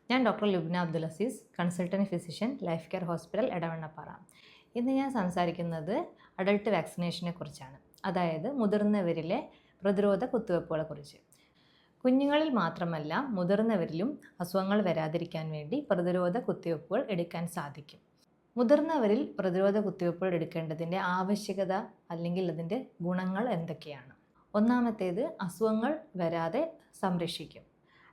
ഞാൻ doctor Lubna Abdul Azeez, consultant physician, Life Care Hospital Edavannappara. ഇന്ന് ഞാൻ സംസാരിക്കുന്നത് അഡൾട്ട് വാക്സിനേഷനെ കുറിച്ചാണ്, അതായത് മുതിർന്നവരിലെ പ്രതിരോധ കുത്തിവയ്പ്പുകളെക്കുറിച്ച്. കുഞ്ഞുങ്ങളിൽ മാത്രമല്ല മുതിർന്നവരിലും അസുഖങ്ങൾ വരാതിരിക്കാൻ വേണ്ടി പ്രതിരോധ കുത്തിവയ്പ്പുകൾ എടുക്കാൻ സാധിക്കും. മുതിർന്നവരിൽ പ്രതിരോധ കുത്തിവയ്പ്പുകൾ എടുക്കേണ്ടതിൻ്റെ ആവശ്യകത അല്ലെങ്കിൽ അതിൻ്റെ ഗുണങ്ങൾ എന്തൊക്കെയാണ്? ഒന്നാമത്തേത്, അസുഖങ്ങൾ വരാതെ സംരക്ഷിക്കും.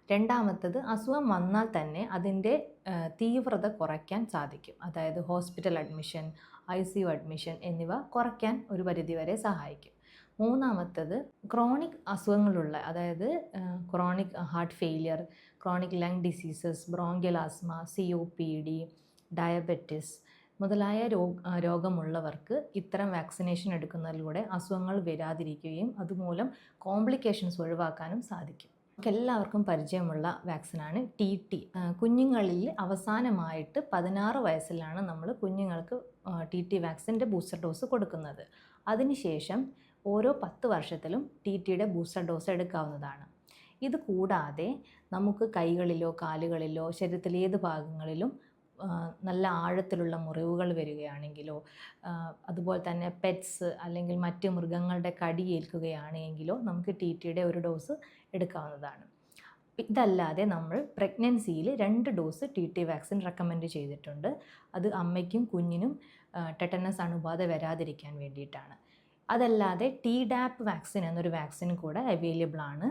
രണ്ടാമത്തത്, അസുഖം വന്നാൽ തന്നെ അതിൻ്റെ തീവ്രത കുറയ്ക്കാൻ സാധിക്കും. അതായത് ഹോസ്പിറ്റൽ അഡ്മിഷൻ, ICU അഡ്മിഷൻ എന്നിവ കുറയ്ക്കാൻ ഒരു പരിധിവരെ സഹായിക്കും. മൂന്നാമത്തത്, ക്രോണിക് അസുഖങ്ങളുള്ള, അതായത് chronic heart failure, chronic lung diseases, bronchial asthma, COPD, diabetes മുതലായ രോഗമുള്ളവർക്ക് ഇത്തരം വാക്സിനേഷൻ എടുക്കുന്നതിലൂടെ അസുഖങ്ങൾ വരാതിരിക്കുകയും അതുമൂലം കോംപ്ലിക്കേഷൻസ് ഒഴിവാക്കാനും സാധിക്കും. എല്ലാവർക്കും പരിചയമുള്ള വാക്സിനാണ് TT. കുഞ്ഞുങ്ങളിൽ അവസാനമായിട്ട് 16 വയസ്സിലാണ് നമ്മൾ കുഞ്ഞുങ്ങൾക്ക് TT വാക്സിൻ്റെ ബൂസ്റ്റർ ഡോസ് കൊടുക്കുന്നത്. അതിനുശേഷം ഓരോ 10 വർഷത്തിലും TTയുടെ ബൂസ്റ്റർ ഡോസ് എടുക്കാവുന്നതാണ്. ഇത് കൂടാതെ നമുക്ക് കൈകളിലോ കാലുകളിലോ ശരീരത്തിലെ ഏത് ഭാഗങ്ങളിലും നല്ല ആഴത്തിലുള്ള മുറിവുകൾ വരികയാണെങ്കിലോ അതുപോലെ തന്നെ പെറ്റ്സ് അല്ലെങ്കിൽ മറ്റ് മൃഗങ്ങളുടെ കടി ഏൽക്കുകയാണെങ്കിലോ നമുക്ക് TTയുടെ ഒരു ഡോസ് എടുക്കാവുന്നതാണ്. ഇതല്ലാതെ നമ്മൾ പ്രഗ്നൻസിയിൽ 2 ഡോസ് TT വാക്സിൻ റെക്കമെൻഡ് ചെയ്തിട്ടുണ്ട്. അത് അമ്മയ്ക്കും കുഞ്ഞിനും ടെറ്റനസ് അണുബാധ വരാതിരിക്കാൻ വേണ്ടിയിട്ടാണ്. അതല്ലാതെ TDAP വാക്സിൻ എന്നൊരു വാക്സിൻ കൂടെ അവൈലബിൾ ആണ്.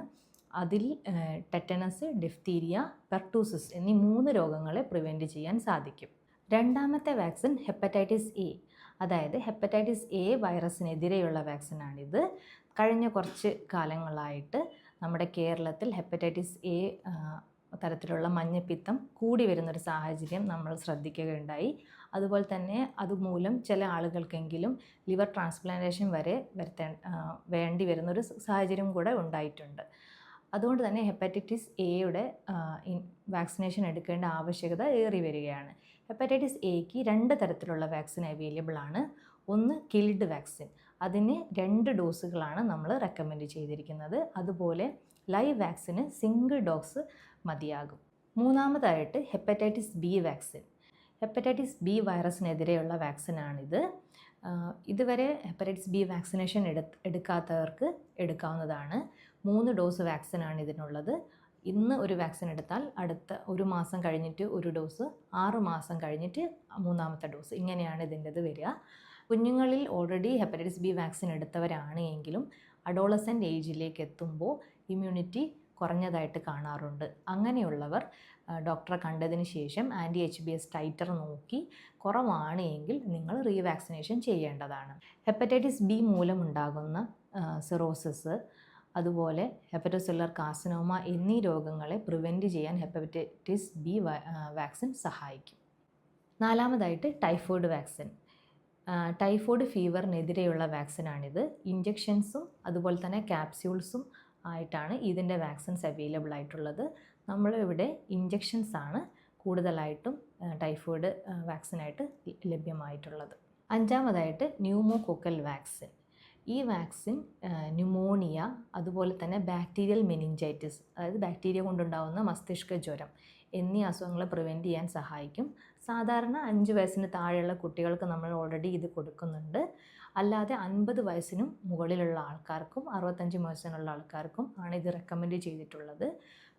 അതിൽ ടെറ്റനസ്, ഡിഫ്തീരിയ, പെർട്ടൂസിസ് എന്നീ 3 രോഗങ്ങളെ പ്രിവെൻറ്റ് ചെയ്യാൻ സാധിക്കും. രണ്ടാമത്തെ വാക്സിൻ ഹെപ്പറ്റൈറ്റിസ് A, അതായത് ഹെപ്പറ്റൈറ്റിസ് A വൈറസിനെതിരെയുള്ള വാക്സിനാണിത്. കഴിഞ്ഞ കുറച്ച് കാലങ്ങളായിട്ട് നമ്മുടെ കേരളത്തിൽ ഹെപ്പറ്റൈറ്റിസ് A തരത്തിലുള്ള മഞ്ഞപ്പിത്തം കൂടി വരുന്നൊരു സാഹചര്യം നമ്മൾ ശ്രദ്ധിക്കുകയുണ്ടായി. അതുപോലെ തന്നെ അതുമൂലം ചില ആളുകൾക്കെങ്കിലും ലിവർ ട്രാൻസ്പ്ലാന്റേഷൻ വരെ വേണ്ടി വരുന്നൊരു സാഹചര്യം കൂടെ ഉണ്ടായിട്ടുണ്ട്. അതുകൊണ്ട് തന്നെ ഹെപ്പറ്റൈറ്റിസ് Aയുടെ വാക്സിനേഷൻ എടുക്കേണ്ട ആവശ്യകത ഏറി വരികയാണ്. ഹെപ്പറ്റൈറ്റിസ് Aക്ക് 2 തരത്തിലുള്ള വാക്സിൻ അവൈലബിൾ ആണ്. ഒന്ന് കിൽഡ് വാക്സിൻ, അതിന് 2 ഡോസുകളാണ് നമ്മൾ റെക്കമെൻഡ് ചെയ്തിരിക്കുന്നത്. അതുപോലെ ലൈവ് വാക്സിന് സിംഗിൾ ഡോസ് മതിയാകും. മൂന്നാമതായിട്ട് hepatitis B vaccine. Hepatitis B വൈറസിനെതിരെയുള്ള വാക്സിനാണിത്. ഇതുവരെ ഹെപ്പറ്റൈറ്റിസ് B വാക്സിനേഷൻ എടുക്കാത്തവർക്ക് എടുക്കാവുന്നതാണ്. 3 ഡോസ് വാക്സിനാണ് ഇതിനുള്ളത്. ഇന്ന് ഒരു വാക്സിൻ എടുത്താൽ അടുത്ത 1 മാസം കഴിഞ്ഞിട്ട് ഒരു ഡോസ്, 6 മാസം കഴിഞ്ഞിട്ട് 3ാമത്തെ ഡോസ്, ഇങ്ങനെയാണ് ഇതിൻ്റെത് വരിക. കുഞ്ഞുങ്ങളിൽ ഓൾറെഡി ഹെപ്പറ്റൈറ്റിസ് B വാക്സിൻ എടുത്തവരാണ് എങ്കിലും അഡോളസെൻ്റ് ഏജിലേക്ക് എത്തുമ്പോൾ ഇമ്മ്യൂണിറ്റി കുറഞ്ഞതായിട്ട് കാണാറുണ്ട്. അങ്ങനെയുള്ളവർ ഡോക്ടറെ കണ്ടതിന് ശേഷം HBs ടൈറ്റർ നോക്കി കുറവാണ് എങ്കിൽ നിങ്ങൾ റീവാക്സിനേഷൻ ചെയ്യേണ്ടതാണ്. ഹെപ്പറ്റൈറ്റിസ് B മൂലമുണ്ടാകുന്ന സിറോസിസ്, അതുപോലെ ഹെപ്പറ്റോസെല്ലുലാർ കാർസിനോമ എന്നീ രോഗങ്ങളെ പ്രിവെൻറ്റ് ചെയ്യാൻ ഹെപ്പറ്റൈറ്റിസ് B വാക്സിൻ സഹായിക്കും. നാലാമതായിട്ട് ടൈഫോയിഡ് വാക്സിൻ. ടൈഫോയിഡ് ഫീവറിനെതിരെയുള്ള വാക്സിനാണിത്. ഇഞ്ചക്ഷൻസും അതുപോലെ തന്നെ ക്യാപ്സ്യൂൾസും ആയിട്ടാണ് ഇതിൻ്റെ വാക്സിൻസ് അവൈലബിൾ ആയിട്ടുള്ളത്. നമ്മളിവിടെ ഇഞ്ചക്ഷൻസാണ് കൂടുതലായിട്ടും ടൈഫോയിഡ് വാക്സിനായിട്ട് ലഭ്യമായിട്ടുള്ളത്. അഞ്ചാമതായിട്ട് ന്യൂമോകോക്കൽ വാക്സിൻ. ഈ വാക്സിൻ ന്യൂമോണിയ, അതുപോലെ തന്നെ ബാക്ടീരിയൽ മെനിഞ്ചൈറ്റിസ്, അതായത് ബാക്ടീരിയ കൊണ്ടുണ്ടാകുന്ന മസ്തിഷ്ക ജ്വരം എന്നീ അസുഖങ്ങളെ പ്രിവെൻറ്റ് ചെയ്യാൻ സഹായിക്കും. സാധാരണ 5 വയസ്സിന് താഴെയുള്ള കുട്ടികൾക്ക് നമ്മൾ ഓൾറെഡി ഇത് കൊടുക്കുന്നുണ്ട്. അല്ലാതെ 50 വയസ്സിനും മുകളിലുള്ള ആൾക്കാർക്കും 65 വയസ്സിനുള്ള ആൾക്കാർക്കും ആണ് ഇത് റെക്കമെൻഡ് ചെയ്തിട്ടുള്ളത്.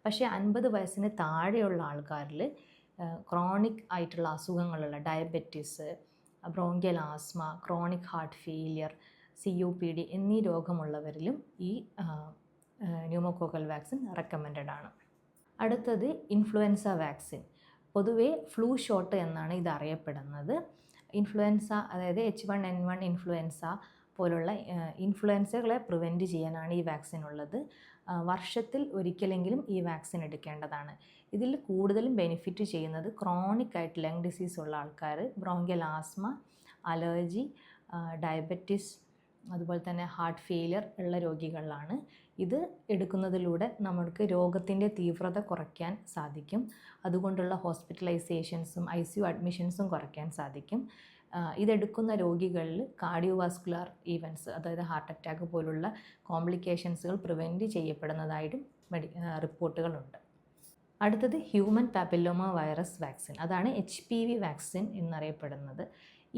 പക്ഷേ 50 വയസ്സിന് താഴെയുള്ള ആൾക്കാരിൽ ക്രോണിക് ആയിട്ടുള്ള അസുഖങ്ങളുള്ള diabetes, bronchial asthma, chronic heart failure, COPD എന്നീ രോഗമുള്ളവരിലും ഈ ന്യൂമോകോക്കൽ വാക്സിൻ റെക്കമെൻഡഡ് ആണ്. അടുത്തത് ഇൻഫ്ലുവൻസ വാക്സിൻ. പൊതുവേ ഫ്ലൂ ഷോട്ട് എന്നാണ് ഇത് അറിയപ്പെടുന്നത്. ഇൻഫ്ലുവൻസ, അതായത് H1N1 ഇൻഫ്ലുവൻസ പോലുള്ള ഇൻഫ്ലുവൻസകളെ പ്രിവെൻറ്റ് ചെയ്യാനാണ് ഈ വാക്സിൻ ഉള്ളത്. വർഷത്തിൽ ഒരിക്കലെങ്കിലും ഈ വാക്സിൻ എടുക്കേണ്ടതാണ്. ഇതിൽ കൂടുതലും ബെനിഫിറ്റ് ചെയ്യുന്നത് ക്രോണിക് ആയിട്ട് ലങ് ഡിസീസ് ഉള്ള ആൾക്കാർ, ബ്രോങ്കിയൽ ആസ്മ, അലർജി, ഡയബറ്റിസ്, അതുപോലെ തന്നെ ഹാർട്ട് ഫെയിലിയർ ഉള്ള രോഗികളിലാണ്. ഇത് എടുക്കുന്നതിലൂടെ നമുക്ക് രോഗത്തിൻ്റെ തീവ്രത കുറയ്ക്കാൻ സാധിക്കും. അതുകൊണ്ടുള്ള ഹോസ്പിറ്റലൈസേഷൻസും ICU അഡ്മിഷൻസും കുറയ്ക്കാൻ സാധിക്കും. ഇതെടുക്കുന്ന രോഗികളിൽ കാർഡിയോവാസ്കുലർ ഈവൻറ്റ്സ്, അതായത് ഹാർട്ട് അറ്റാക്ക് പോലുള്ള കോംപ്ലിക്കേഷൻസുകൾ പ്രിവെൻറ്റ് ചെയ്യപ്പെടുന്നതായിട്ടും റിപ്പോർട്ടുകളുണ്ട്. അടുത്തത് ഹ്യൂമൻ പാപ്പില്ലോമ വൈറസ് വാക്സിൻ. അതാണ് HPV വാക്സിൻ എന്നറിയപ്പെടുന്നത്.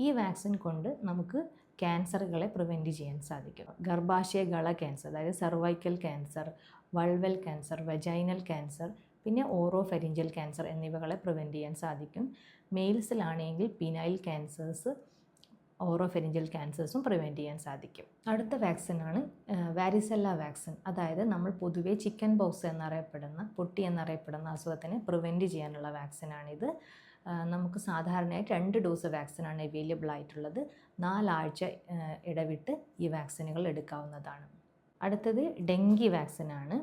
ഈ വാക്സിൻ കൊണ്ട് നമുക്ക് ക്യാൻസറുകളെ പ്രിവെൻറ്റ് ചെയ്യാൻ സാധിക്കും. ഗർഭാശയ ഗള ക്യാൻസർ, അതായത് cervical cancer, vulval cancer, vaginal cancer, പിന്നെ ഓറോഫെരിഞ്ചൽ ക്യാൻസർ എന്നിവകളെ പ്രിവെൻറ്റ് ചെയ്യാൻ സാധിക്കും. മെയിൽസിലാണെങ്കിൽ പിനൈൽ ക്യാൻസേഴ്സ്, ഓറോഫെരിഞ്ചൽ ക്യാൻസേഴ്സും പ്രിവെൻറ്റ് ചെയ്യാൻ സാധിക്കും. അടുത്ത വാക്സിനാണ് വാരിസെല്ല വാക്സിൻ. അതായത് നമ്മൾ പൊതുവെ ചിക്കൻ ബോക്സ് എന്നറിയപ്പെടുന്ന, പൊട്ടി എന്നറിയപ്പെടുന്ന അസുഖത്തിനെ പ്രിവെൻറ്റ് ചെയ്യാനുള്ള വാക്സിനാണിത്. നമുക്ക് സാധാരണയായി 2 ഡോസ് വാക്സിനാണ് അവൈലബിൾ ആയിട്ടുള്ളത്. 4 ആഴ്ച ഇടവിട്ട് ഈ വാക്സിനുകൾ എടുക്കാവുന്നതാണ്. അടുത്തത് ഡെങ്കി വാക്സിനാണ്.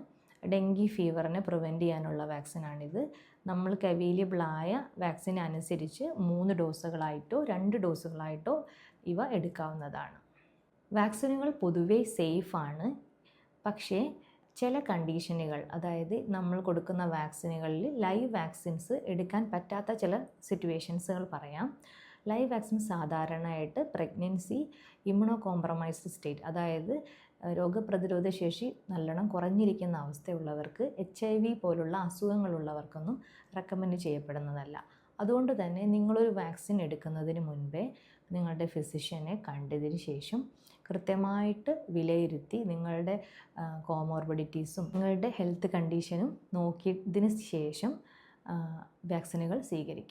ഡെങ്കി ഫീവറിനെ പ്രിവെൻറ്റ് ചെയ്യാനുള്ള വാക്സിനാണിത്. നമ്മൾക്ക് അവൈലബിളായ വാക്സിൻ അനുസരിച്ച് 3 ഡോസുകളായിട്ടോ 2 ഡോസുകളായിട്ടോ ഇവ എടുക്കാവുന്നതാണ്. വാക്സിനുകൾ പൊതുവെ സേഫാണ്. പക്ഷേ ചില കണ്ടീഷനുകൾ, അതായത് നമ്മൾ കൊടുക്കുന്ന വാക്സിനുകളിൽ ലൈവ് വാക്സിൻസ് എടുക്കാൻ പറ്റാത്ത ചില സിറ്റുവേഷൻസുകൾ പറയാം. ലൈവ് വാക്സിൻ സാധാരണയായിട്ട് പ്രഗ്നൻസി, ഇമ്മ്യൂണോ കോംപ്രമൈസ്ഡ് സ്റ്റേറ്റ്, അതായത് രോഗപ്രതിരോധ ശേഷി നല്ലോണം കുറഞ്ഞിരിക്കുന്ന അവസ്ഥയുള്ളവർക്ക്, HIV പോലുള്ള അസുഖങ്ങളുള്ളവർക്കൊന്നും റെക്കമെൻഡ് ചെയ്യപ്പെടുന്നതല്ല. അതുകൊണ്ട് തന്നെ നിങ്ങളൊരു വാക്സിൻ എടുക്കുന്നതിന് മുൻപേ നിങ്ങളുടെ ഫിസിഷ്യനെ കണ്ടതിന് ശേഷം കൃത്യമായിട്ട് വിലയിരുത്തി നിങ്ങളുടെ കോമോർബിഡിറ്റീസും നിങ്ങളുടെ ഹെൽത്ത് കണ്ടീഷനും നോക്കിയതിന് ശേഷം വാക്സിനുകൾ സ്വീകരിക്കുക.